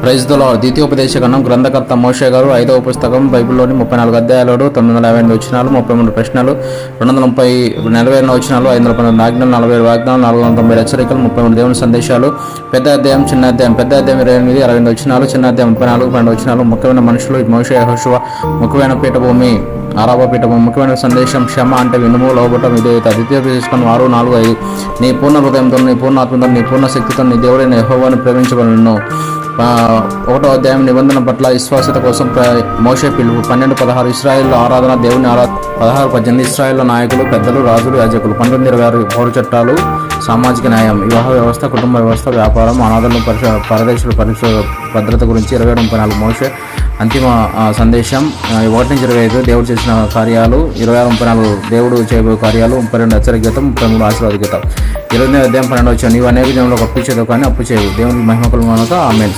Praise the lord. ద్వితీయోపదేశకాండం గ్రంథకర్త మోషే గారు 5వ పుస్తకం బైబిల్లోని 34 అధ్యాయాలు, 950 వచనాలు, 33 ప్రశ్నలు, 240 వచనాలు, 512 ఆజ్ఞలు, 47 వాగ్దానాలు, 490 హెచ్చరికలు, 33 దేవుని సందేశాలు. పెద్ద అధ్యాయం, చిన్న అధ్యాయం. పెద్ద అధ్యాయం 28, 62 వచనాలు, చిన్న అధ్యాయం 34, 12 వచనాలు. ముఖ్యమైన మనుషులు మోషే, యెహోషువ. ముఖ్యమైన పీఠభూమి అరాబా పీఠభూమి. ముఖ్యమైన సందేశం క్షమ అంటే వినుము, లోబటం, విధేయత. ద్వితీయోపదేశకాండం 6, 4, 5. నీ పూర్ణ హృదయంతో, నీ పూర్ణ ఆత్మతో, నీ పూర్ణ శక్తితో నీ దేవుడైన యెహోవాను ప్రేమించబడును. 1వ అధ్యాయం నిబంధన పట్ల విశ్వాసత కోసం మోషే పిలుపు. 12-16 ఇశ్రాయేలు ఆరాధన, దేవుని ఆరాధన. 16-18 ఇశ్రాయేలు నాయకులు, పెద్దలు, రాజులు, యాజకులు. 19-26 పౌర చట్టాలు, సామాజిక న్యాయం, వివాహ వ్యవస్థ, కుటుంబ వ్యవస్థ, వ్యాపారం, అనాథలను, పరదేశుల భద్రత గురించి. 27-34 మోషే అంతిమ సందేశం. 1-25 దేవుడు చేసిన కార్యాలు. 26-34 దేవుడు చేయబోయే కార్యాలు. 32 హెచ్చరికత, 33 ఆశీర్వాదికత. 28వ అధ్యాయం 12 నీవు అనేక జనంలో అప్పు చేయదు కానీ అప్పు చేయవు. దేవునికి మహిమ కలుగుగాక. ఆమేన్.